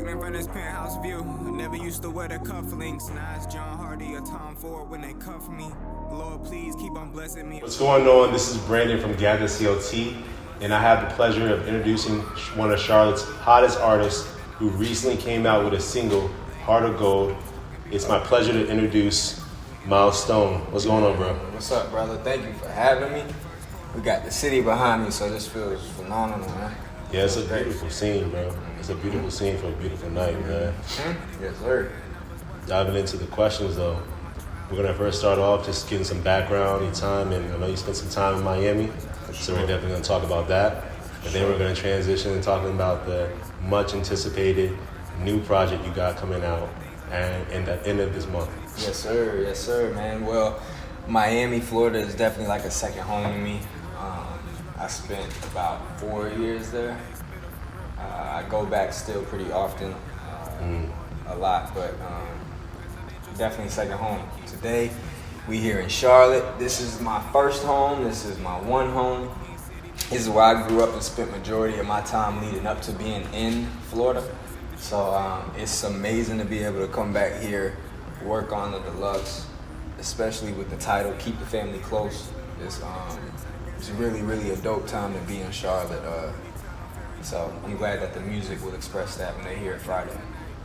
Looking from this penthouse view, I never used to wear the cufflinks. Now it's John Hardy or Tom Ford when they cuff me. Lord, please keep on blessing me. What's going on? This is Brandon from gatherCLT, and I have the pleasure of introducing one of Charlotte's hottest artists who recently came out with a single, Heart of Gold. It's my pleasure to introduce MYLESTONE. What's going on, bro? What's up, brother? Thank you for having me. We got the city behind me, so this feels phenomenal, man. Yeah, it's a beautiful scene, bro. It's a beautiful scene for a beautiful night, man. Yes, sir. Diving into the questions, though, we're gonna first start off just getting some background, your time, and I know you spent some time in Miami, so we're definitely gonna talk about that. And then we're gonna transition and talking about the much anticipated new project you got coming out and at the end of this month. Yes, sir, man. Well, Miami, Florida is definitely like a second home to me. I spent about 4 years there. I go back still pretty often, a lot, but definitely second home. Today, we here in Charlotte. This is my first home. This is my one home. This is where I grew up and spent majority of my time leading up to being in Florida. So it's amazing to be able to come back here, work on the deluxe, especially with the title, Keep the Family Close. It's really, really a dope time to be in Charlotte. So I'm glad that the music will express that when they hear it Friday.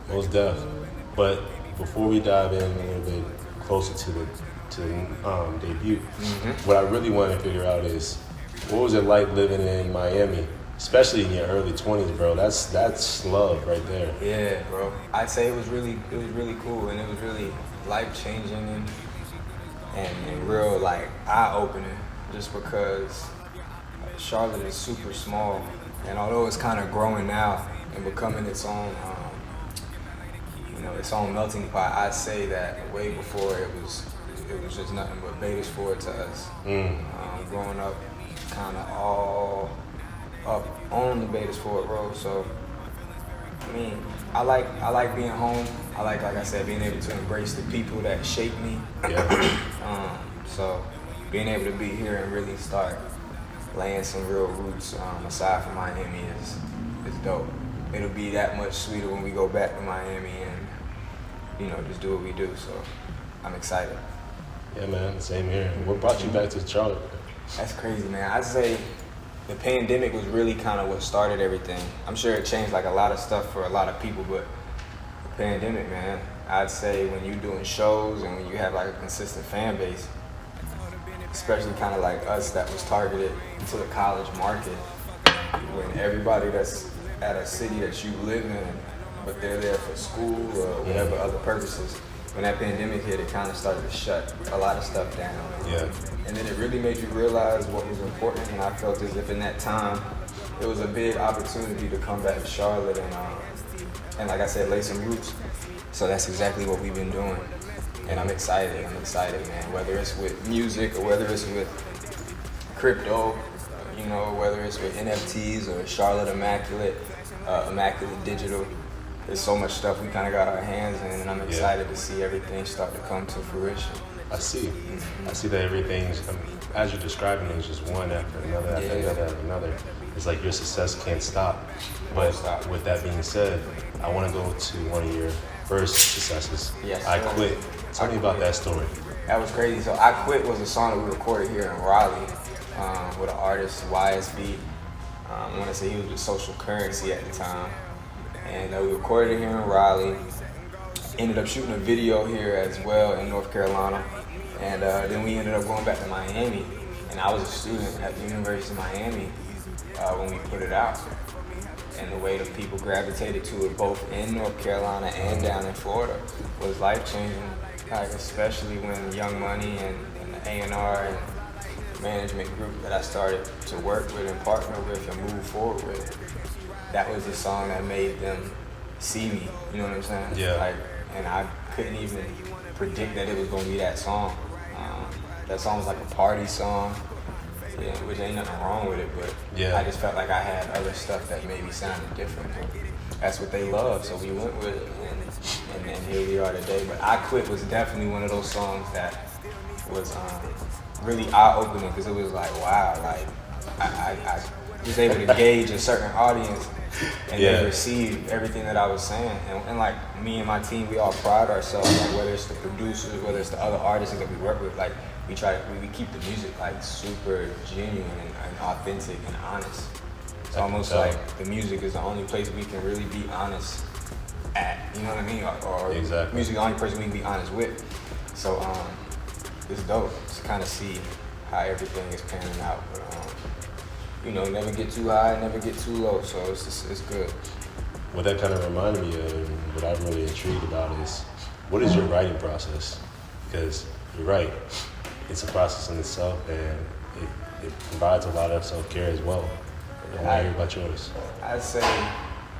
Most def. But before we dive in a little bit closer to the debut, what I really want to figure out is what was it like living in Miami, especially in your early 20s, bro? That's love right there. Yeah, bro. I'd say it was really cool, and it was really life-changing and real like eye-opening, just because Charlotte is super small, and although it's kind of growing now and becoming its own, its own melting pot, I'd say that way before it was just nothing but Betas Ford to us. Growing up, kind of all up on the Betas Ford Road, so I mean, I like being home. I like I said, being able to embrace the people that shape me. Yeah. So being able to be here and really start laying some real roots aside from Miami is dope. It'll be that much sweeter when we go back to Miami and just do what we do. So I'm excited. Yeah, man. Same here. What brought you back to Charlotte? That's crazy, man. I'd say the pandemic was really kind of what started everything. I'm sure it changed like a lot of stuff for a lot of people, but the pandemic, man, I'd say when you're doing shows and when you have like a consistent fan base, especially kind of like us that was targeted to the college market, when everybody that's at a city that you live in, but they're there for school or whatever other purposes, when that pandemic hit, it kind of started to shut a lot of stuff down. Yeah. And then it really made you realize what was important, and I felt as if in that time, it was a big opportunity to come back to Charlotte and like I said, lay some roots. So that's exactly what we've been doing. And I'm excited, man. Whether it's with music or whether it's with crypto, whether it's with NFTs or Charlotte Immaculate Digital. There's so much stuff we kind of got our hands in, and I'm excited to see everything start to come to fruition. I see that everything's, as you're describing it, it's just one after another, after another. It's like your success can't stop. But with that being said, I want to go to one of your first successes. Yes, I Quit. Tell me about that story. That was crazy. So I Quit was a song that we recorded here in Raleigh with an artist, YSB. I want to say he was with Social Currency at the time. And we recorded it here in Raleigh. Ended up shooting a video here as well in North Carolina. And then we ended up going back to Miami. And I was a student at the University of Miami when we put it out. And the way that people gravitated to it, both in North Carolina and down in Florida, was life-changing. Like, especially when Young Money and the A&R and management group that I started to work with and partner with and move forward with, that was the song that made them see me. You know what I'm saying? Yeah. And I couldn't even predict that it was going to be that song. That song was like a party song, which ain't nothing wrong with it, but I just felt like I had other stuff that maybe sounded different. That's what they love, so we went with it, and here we are today. But I Quit was definitely one of those songs that was really eye-opening, because it was like, wow, like I was able to gauge a certain audience and Yeah. they receive everything that I was saying. And like me and my team, we all pride ourselves, like whether it's the producers, whether it's the other artists that we work with, like we keep the music like super genuine and authentic and honest. It's almost like the music is the only place we can really be honest at, you know what I mean? Or Exactly. music is the only person we can be honest with. So it's dope to kind of see how everything is panning out. But, you know, never get too high, never get too low. So it's good. What that kind of reminded me of, and what I'm really intrigued about is, what is your writing process? Because you're right, it's a process in itself, and it provides a lot of self-care as well. I want to hear about yours. I'd say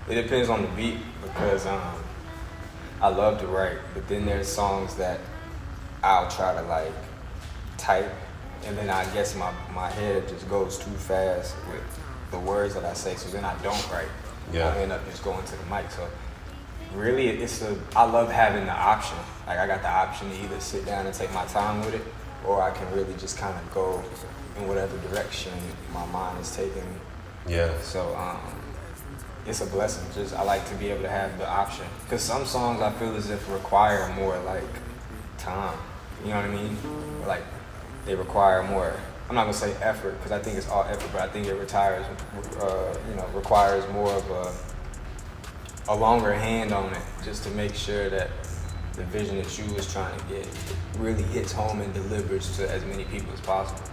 it depends on the beat because I love to write, but then there's songs that I'll try to like type, and then I guess my head just goes too fast with the words that I say, so then I don't write. Yeah. I end up just going to the mic. So really, I love having the option. Like I got the option to either sit down and take my time with it, or I can really just kind of go in whatever direction my mind is taking me. Yeah. So it's a blessing. Just I like to be able to have the option, because some songs I feel as if require more like time. You know what I mean? Like they require more. I'm not gonna say effort, because I think it's all effort, but I think it requires more of a longer hand on it, just to make sure that the vision that you was trying to get really hits home and delivers to as many people as possible.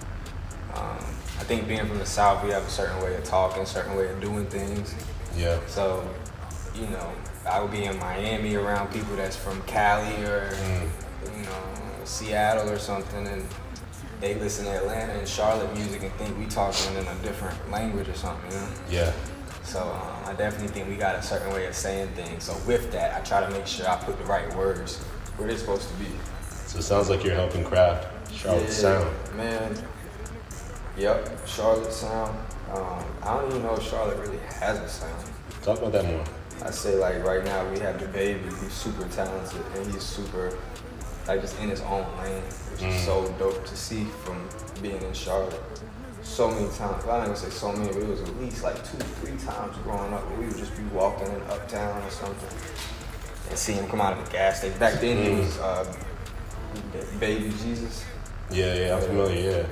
I think being from the South, we have a certain way of talking, a certain way of doing things. Yeah. So, you know, I would be in Miami around people that's from Cali or, you know, Seattle or something, and they listen to Atlanta and Charlotte music and think we talking in a different language or something, you know? Yeah. So I definitely think we got a certain way of saying things. So with that, I try to make sure I put the right words where they're supposed to be. So it sounds like you're helping craft Charlotte's sound. Man. Yep, Charlotte sound. I don't even know if Charlotte really has a sound. Talk about that more. I say like right now we have the baby. He's super talented and he's super like just in his own lane, which is so dope to see from being in Charlotte. So many times, well, I'm not gonna say so many, but it was at least like 2-3 times growing up where we would just be walking in Uptown or something and see him come out of the gas station. Back then he was Baby Jesus. Yeah, I'm familiar, yeah.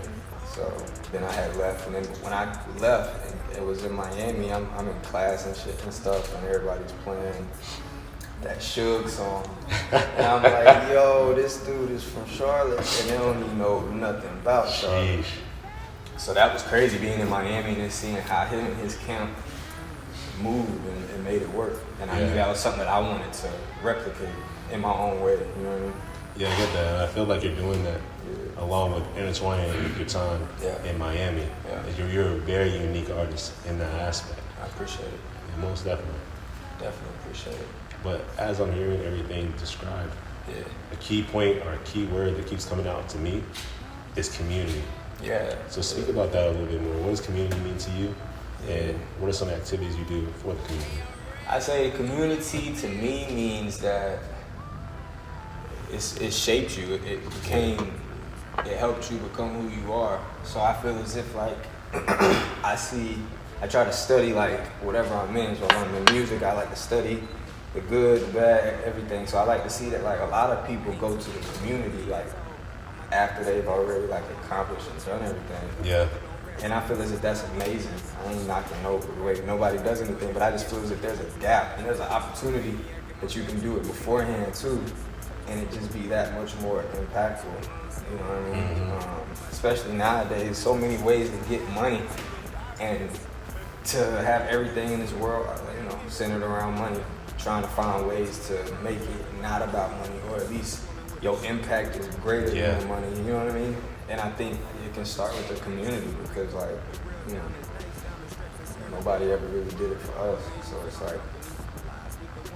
So then I had left, and then when I left, and it was in Miami, I'm in class and shit and stuff, and everybody's playing that Suge song. And I'm like, yo, this dude is from Charlotte, and they don't even know nothing about Charlotte. Sheesh. So that was crazy being in Miami and then seeing how him and his camp moved and made it work. And I knew that was something that I wanted to replicate in my own way, you know what I mean? Yeah, I get that. And I feel like you're doing that along with intertwining your time in Miami. Yeah. Like you're a very unique artist in that aspect. I appreciate it. Yeah, most definitely. Definitely appreciate it. But as I'm hearing everything described, a key point or a key word that keeps coming out to me is community. Yeah. So speak about that a little bit more. What does community mean to you? And what are some activities you do for the community? I say community to me means that it shaped you. It helped you become who you are. So I feel as if like I try to study like whatever I'm in. So when I'm in music, I like to study the good, the bad, everything. So I like to see that like a lot of people go to the community like after they've already like accomplished and done everything. Yeah. And I feel as if that's amazing. I ain't knocking nobody does anything, but I just feel as if there's a gap and there's an opportunity that you can do it beforehand too, and it just be that much more impactful. You know what I mean? Especially nowadays, so many ways to get money, and to have everything in this world, you know, centered around money. Trying to find ways to make it not about money, or at least your impact is greater than the money. You know what I mean? And I think it can start with the community because, like, you know, nobody ever really did it for us. So it's like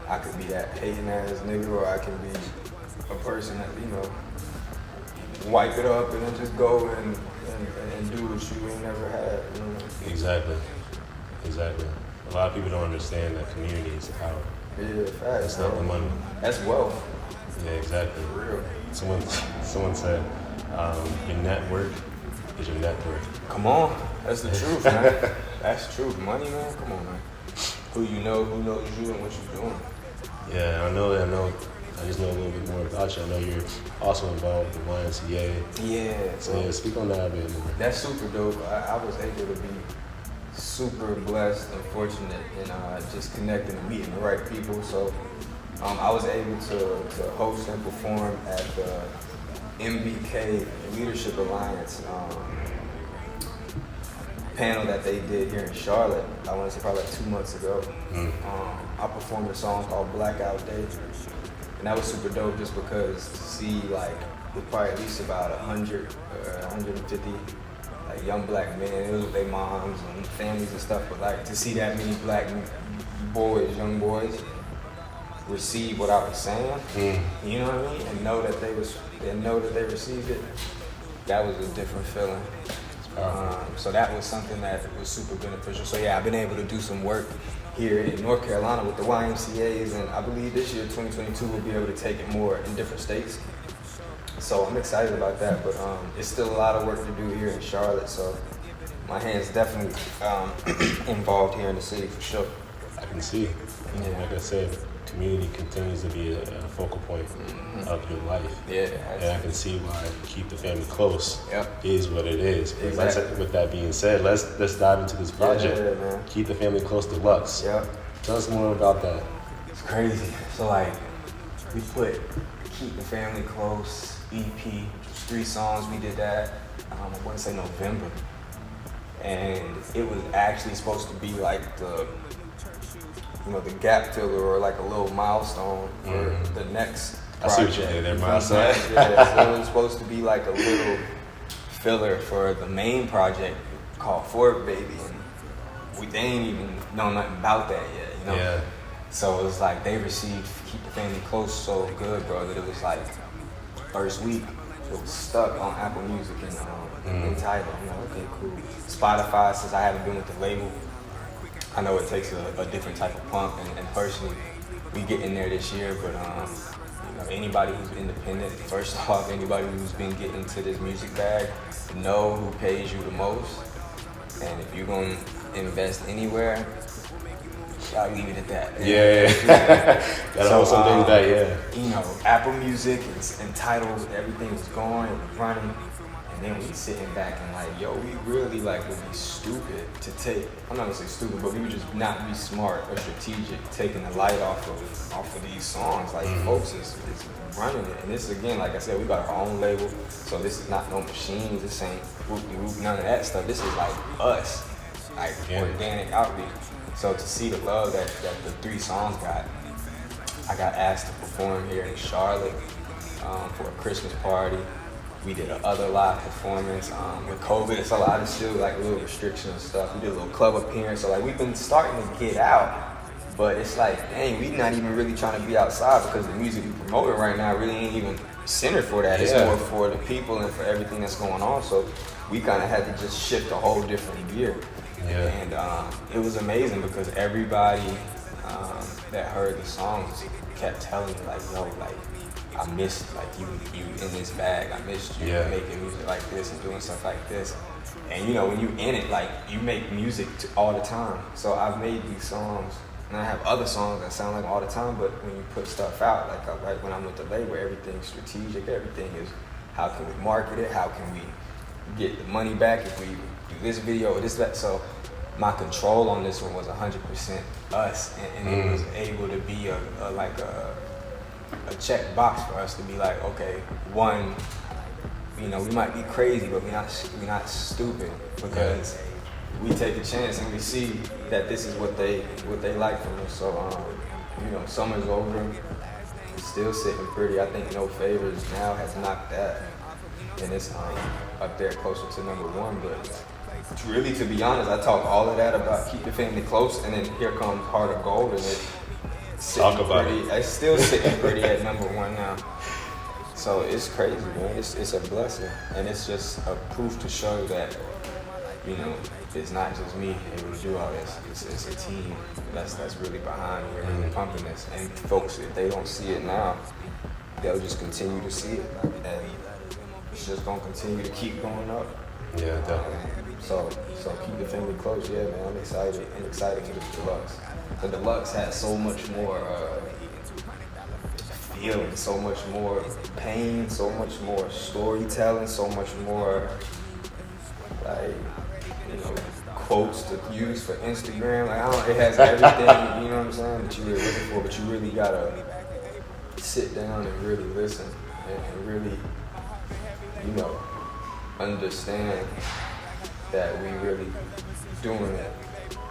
I could be that hating ass nigga, or I can be a person that, you know, wipe it up and then just go and do what you ain't never had. You know? Exactly. A lot of people don't understand that community is power. Yeah, facts. It's not the money. That's wealth. Yeah, exactly. For real. Someone said your network is your net worth. Come on, that's the truth, man. That's true. Money, man. Come on, man. Who you know, who knows you, and what you're doing. Yeah, I know. I just know a little bit more about you. I know you're also involved with YMCA. Yeah. So yeah, speak on that a bit more. That's super dope. I was able to be super blessed and fortunate in just connecting and meeting the right people. So I was able to host and perform at the MBK Leadership Alliance panel that they did here in Charlotte. I want to say probably like 2 months ago. I performed a song called Blackout Day, and that was super dope just because to see like with probably at least about 100 or 150 like young black men, it was with their moms and families and stuff, but like to see that many black boys, young boys, receive what I was saying, you know what I mean, and know that they received it, that was a different feeling. So that was something that was super beneficial. So yeah, I've been able to do some work here in North Carolina with the YMCAs, and I believe this year, 2022, we'll be able to take it more in different states. So I'm excited about that, but it's still a lot of work to do here in Charlotte, so my hand's definitely involved here in the city for sure. I can see. Yeah. Like I said, community continues to be a focal point of your life. Yeah. And I can see why Keep the Family Close Yep. is what it is. But Exactly. with that being said, let's dive into this project. Yeah, man. Keep the Family Close Deluxe. Yep. Tell us more about that. It's crazy. So like, we put Keep the Family Close EP, 3 songs. We did that. I want to say November, and it was actually supposed to be like the gap filler or like a little milestone for the next project. I see what you did there, milestone. Yeah, so it was supposed to be like a little filler for the main project called Fort Baby, and they ain't even know nothing about that yet, you know? Yeah. So it was like they received Keep the Family Close so good, bro, that it was like first week it was stuck on Apple Music and Tidal. I'm like, okay, cool. Spotify, since I haven't been with the label, I know it takes a different type of pump, and personally, we get in there this year, but anybody who's independent, first off, anybody who's been getting into this music bag, know who pays you the most, and if you're gonna invest anywhere, I'll leave it at that. Gotta hold some things back, You know, Apple Music and Tidal, everything was going, it was running. And then we sitting back and like, yo, we really like would be stupid to take, I'm not gonna say stupid, but we would just not be smart or strategic taking the light off of these songs. Like folks is running it. And this again, like I said, we got our own label, so this is not no machines, this ain't whoop-de-whoop, none of that stuff. This is like us, like organic outreach. So to see the love that the 3 songs got, I got asked to perform here in Charlotte for a Christmas party. We did another live performance. With COVID, it's a lot of still like little restrictions and stuff. We did a little club appearance. So like we've been starting to get out, but it's like, dang, we not even really trying to be outside because the music we promoting right now really ain't even centered for that. It's more for the people and for everything that's going on. So we kind of had to just shift a whole different gear. Yeah. And it was amazing because everybody that heard the songs kept telling me like, yo, like, I missed like you in this bag. I missed you making music like this and doing stuff like this. And you know, when you in it, like you make music all the time. So I've made these songs, and I have other songs that sound like all the time. But when you put stuff out, like when I'm with the label, everything's strategic. Everything is how can we market it? How can we get the money back if we do this video or this that? So my control on this one was 100% us, and it was able to be a check box for us to be like, okay, one, you know, we might be crazy, but we're not stupid because we take a chance and we see that this is what they like from us. So, you know, summer's over, it's still sitting pretty. I think No Favors now has knocked that, and it's up there closer to number 1. But really, to be honest, I talk all of that about Keep the Family Close, and then here comes Heart of Gold, and it's still sitting pretty at number 1 now. So it's crazy, man. It's a blessing, and it's just a proof to show that, you know, it's not just me able to do all this. It's a team that's really behind me, really pumping this. And folks, if they don't see it now, they'll just continue to see it, and it's just gonna continue to keep going up. Yeah, definitely. So keep the family close. Yeah, man, I'm excited. I'm excited for the deluxe. The deluxe has so much more feeling, so much more pain, so much more storytelling, so much more like, you know, quotes to use for Instagram. Like, I don't, it has everything, you know what I'm saying, that you really looking for, but you really gotta sit down and really listen and really, you know, understand that we really doing it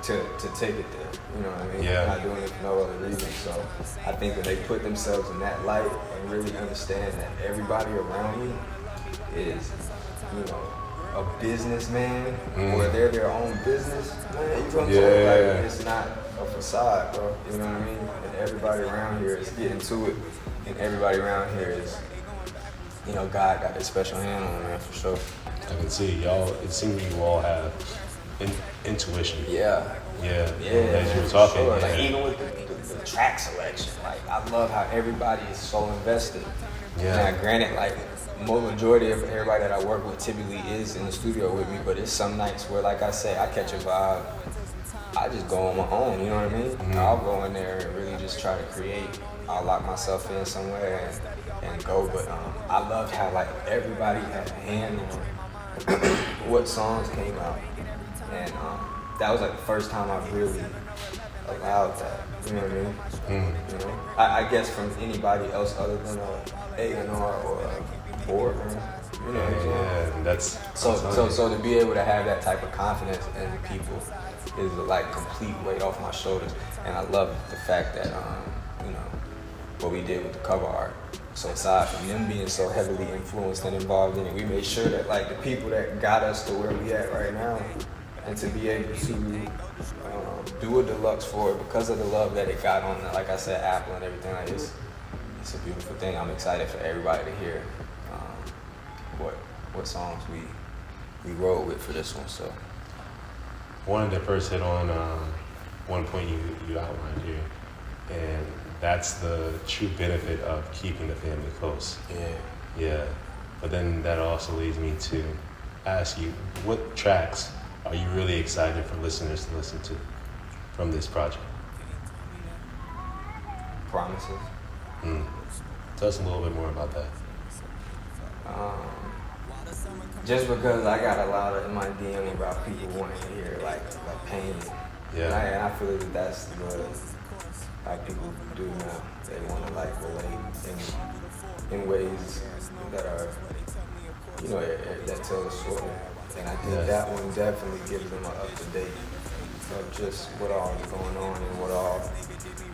to take it there. You know what I mean? Yeah. Not doing it for no other reason. So I think that they put themselves in that light and really understand that everybody around me is, you know, a businessman or they're their own business. Man, you know what I'm saying? Like, it's not a facade, bro. You know what I mean? And everybody around here is getting to it. And everybody around here is, you know, God got this special hand on them, man, for sure. I can see y'all. It seems you all have intuition. Yeah. Yeah. Yeah. As you were talking. Sure. Yeah. Like, even with the track selection, like, I love how everybody is so invested. Yeah. Now, granted, like, majority of everybody that I work with typically is in the studio with me, but it's some nights where, like I say, I catch a vibe. I just go on my own, you know what I mean? Mm-hmm. I'll go in there and really just try to create. I'll lock myself in somewhere and go, but I loved how, like, everybody had a hand on what songs came out, and that was like the first time I really allowed that. You know what I mean? You know, I guess from anybody else other than A&R or a board, you know what I'm saying? Yeah, and that's So to be able to have that type of confidence in people is like complete weight off my shoulders, and I love the fact that you know, what we did with the cover art. So aside from them being so heavily influenced and involved in it, we made sure that, like, the people that got us to where we at right now, and to be able to do a deluxe for it because of the love that it got on, like I said, Apple and everything. Like, it's a beautiful thing. I'm excited for everybody to hear what songs we rolled with for this one. So wanted to first hit on one point you outlined here, and that's the true benefit of keeping the family close. Yeah. But then that also leads me to ask you, what tracks are you really excited for listeners to listen to from this project? Promises. Tell us a little bit more about that. Just because I got a lot in my DM about people wanting to hear like pain. Yeah. And I feel that that's like people do now. They want to like relate in ways that are, you know, that tell a story. And I think that one definitely gives them an up-to-date of just what all is going on and what all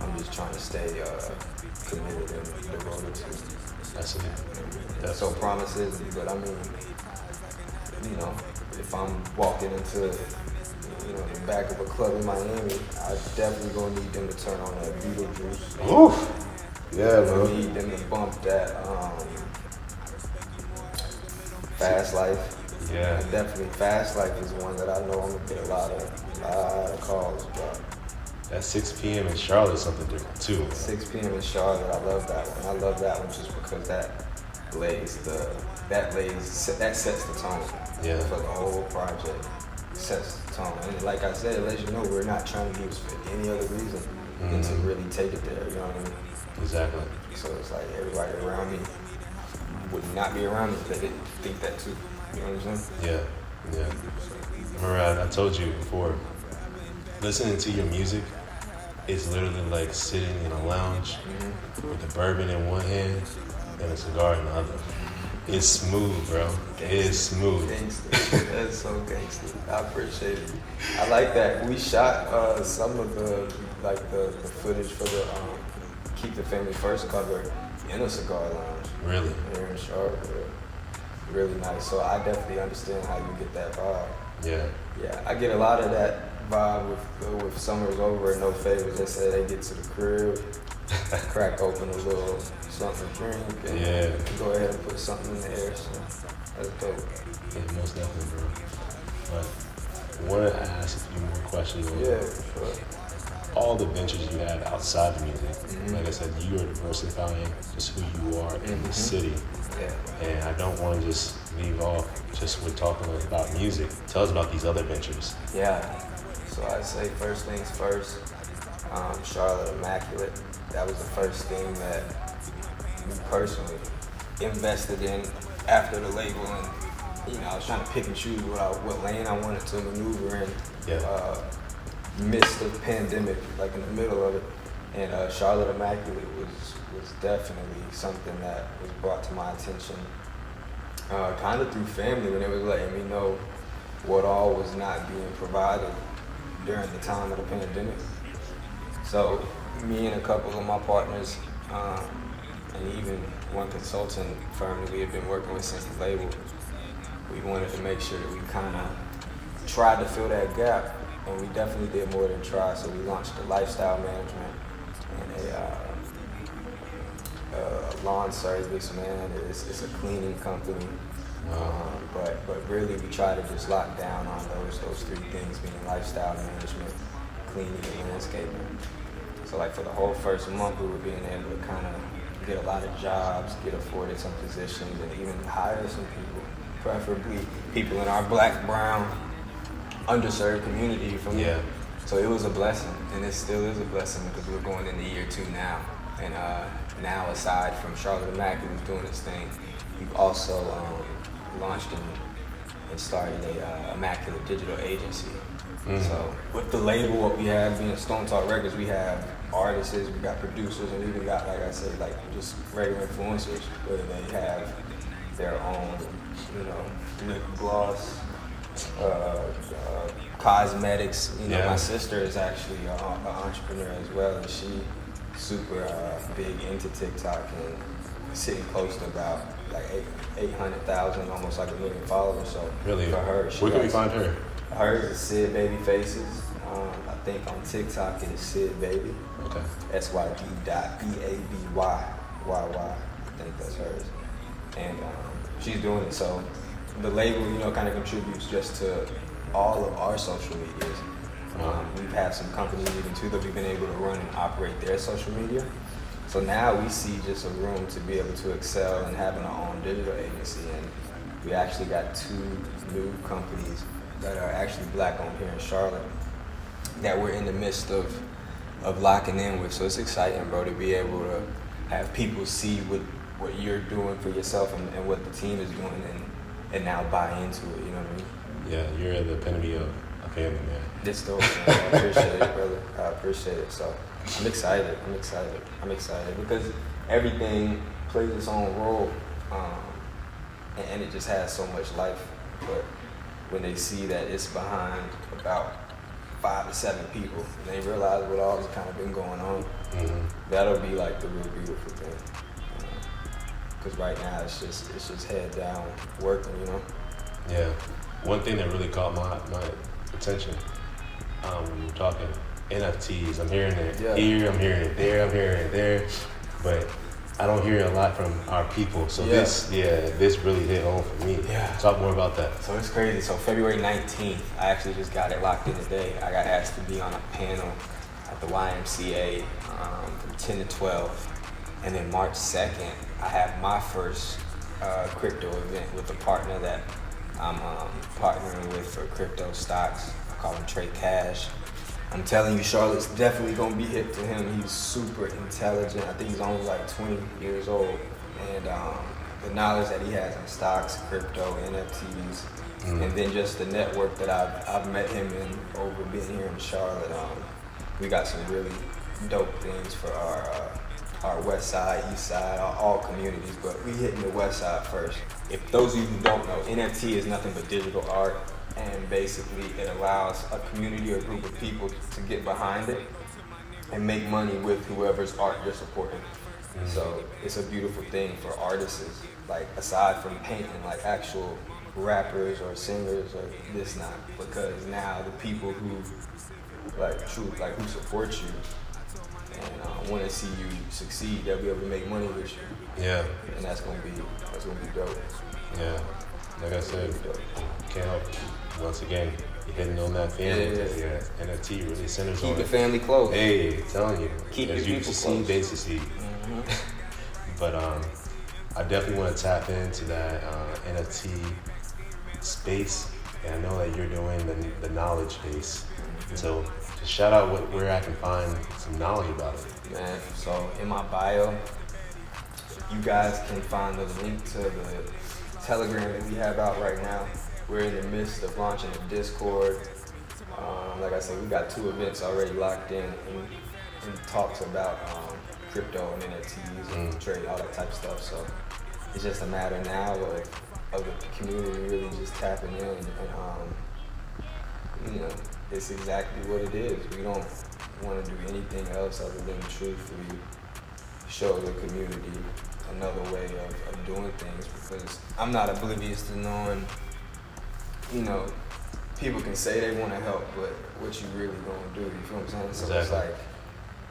I'm just trying to stay committed and devoted to. That's it. So promises, but I mean, you know, if I'm walking into, you know, the back of a club in Miami, I definitely gonna need them to turn on that Beetlejuice. Oof. Yeah, bro. I need them to bump that Fast Life. Yeah. And definitely Fast Life is one that I know I'm gonna get a lot of calls about. That 6 p.m. in Charlotte something different too. 6 p.m. in Charlotte, I love that one. I love that one just because that sets the tone for the whole project. Sets the tone. And like I said, it lets you know we're not trying to do this for any other reason than to really take it there, you know what I mean? Exactly. So it's like everybody around me would not be around me if they didn't think that too. You know what I'm saying? Yeah. Remember, I told you before, listening to your music is literally like sitting in a lounge with a bourbon in one hand and a cigar in the other. It's smooth, bro. It is smooth. Gangster. That's so gangster. I appreciate it. I like that. We shot some of the footage for the Keep the Family First cover in a cigar lounge. Really? Here in Charlotte. Really nice. So I definitely understand how you get that vibe. Yeah. I get a lot of that vibe with Summers Over and No Favors. They say they get to the crib, crack open a little something to drink, and go ahead and put something in the air. So that's dope. Yeah, most definitely, bro. But I wanted to ask a few more questions. Yeah, for sure. All the ventures you have outside the music, like I said, you are diversifying just who you are in the city. Yeah. And I don't want to just leave off just with talking about music. Tell us about these other ventures. Yeah. So I'd say first things first, Charlotte Immaculate. That was the first thing that me personally invested in after the label, and I was trying to pick and choose what lane I wanted to maneuver in. Yeah. Midst of pandemic, like in the middle of it, and Charlotte Immaculate was definitely something that was brought to my attention, kind of through family, when it was letting me know what all was not being provided during the time of the pandemic. So me and a couple of my partners, and even one consultant firm that we had been working with since the label, we wanted to make sure that we kind of tried to fill that gap, and we definitely did more than try. So we launched a lifestyle management and a lawn service, man. It's a cleaning company. But really we try to just lock down on those three things, being lifestyle management, cleaning, and landscaping. So like for the whole first month, we were being able to kind of get a lot of jobs, get afforded some positions, and even hire some people, preferably people in our black, brown, underserved community. So it was a blessing, and it still is a blessing, because we're going into year 2 now. And now, aside from Charlotte Immaculate doing its thing, we've also launched and started a Immaculate digital agency. So with the label, what we have being Stone Talk Records, we have artists, we got producers, and we even got, like I said, like just regular influencers, whether they have their own, lip gloss, cosmetics. My sister is actually an entrepreneur as well, and she super big into TikTok and sitting close to about like 800,000, almost like 1 million followers. So really, for her, where can we find her? Hers is Sid Baby Faces. I think on TikTok it is Sid Baby. Okay. SYD.BABY. I think that's hers. And she's doing it. So the label, kind of contributes just to all of our social medias. We've had some companies even too that we've been able to run and operate their social media. So now we see just a room to be able to excel in having our own digital agency. And we actually got 2 new companies that are actually black owned here in Charlotte that we're in the midst of locking in with. So it's exciting, bro, to be able to have people see what you're doing for yourself and what the team is doing, and now buy into it, you know what I mean? Yeah, you're the epitome of a family, man. This dope, man. I appreciate it, brother. I appreciate it. So I'm excited because everything plays its own role, and it just has so much life. But when they see that it's behind about 5 to 7 people, and they realize what all has kind of been going on, that'll be like the real beautiful thing. Because right now it's just head down working, Yeah. One thing that really caught my attention when you're talking NFTs, I'm hearing it here, I'm hearing it there, I'm hearing it there, but I don't hear it a lot from our people. So this really hit home for me. Yeah. Talk more about that. So it's crazy. So February 19th, I actually just got it locked in today. I got asked to be on a panel at the YMCA from 10 to 12. And then March 2nd, I have my first crypto event with a partner that I'm partnering with for crypto stocks. I call him Trey Cash. I'm telling you, Charlotte's definitely gonna be hip to him. He's super intelligent. I think he's only like 20 years old. And the knowledge that he has in stocks, crypto, NFTs, and then just the network that I've met him in over being here in Charlotte. We got some really dope things for our west side, east side, all communities, but we hitting the west side first. If those of you who don't know, NFT is nothing but digital art, and basically it allows a community or group of people to get behind it and make money with whoever's art you're supporting. So it's a beautiful thing for artists, like aside from painting, like actual rappers or singers or this not, because now the people who who support you and want to see you succeed, they'll be able to make money with you. Yeah. And that's gonna be dope. Yeah. Like I said, can't help. Once again, you're hitting on that family. Yeah. NFT really centers on keep the family close. Hey, telling you. Keep as your you people succeed, close. they succeed. But I definitely want to tap into that NFT space, and I know that you're doing the knowledge base. So just shout out where I can find some knowledge about it. Man, so in my bio, you guys can find the link to the Telegram that we have out right now. We're in the midst of launching a Discord. Like I said, we got 2 events already locked in talks about crypto and NFTs and trade, all that type of stuff. So it's just a matter now of the community really just tapping in, and you know, it's exactly what it is. We don't want to do anything else other than truthfully show the community another way of doing things, because I'm not oblivious to knowing, you know, people can say they want to help, but what you really gonna do, you feel what I'm saying? So Exactly. it's like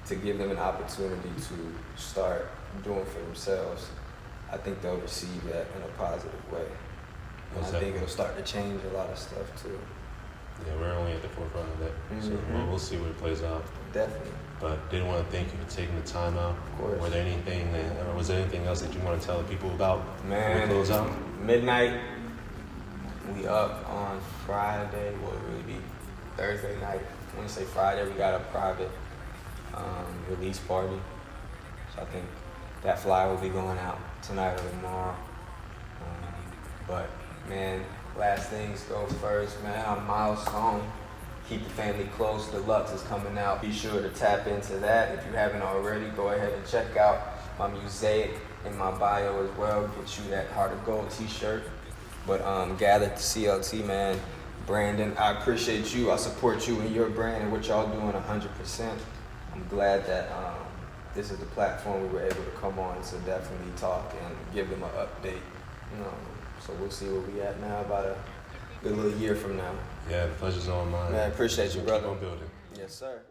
to give them an opportunity to start doing for themselves. I think they'll receive that in a positive way. And I think it'll start to change a lot of stuff too. Yeah, we're only at the forefront of that, so we'll see where it plays out. Definitely. But did want to thank you for taking the time out. Of course. Was there anything else that you want to tell the people about before we close out? Midnight, we up on Friday. Well, it really be Thursday night. I want to say Friday. We got a private release party. So I think that flyer will be going out tonight or tomorrow. But man, last things go first, man. I'm MYLESTONE. Keep the Family Close Deluxe is coming out. Be sure to tap into that. If you haven't already, go ahead and check out my mosaic in my bio as well. Get you that Heart of Gold t-shirt. But gatherCLT, man. Brandon, I appreciate you. I support you and your brand and what y'all doing 100%. I'm glad that this is the platform we were able to come on to definitely talk and give them an update. You know, so we'll see where we at now, about a good little year from now. Yeah, the pleasure's all mine. Man, I appreciate you, brother. Keep on building. Yes, sir.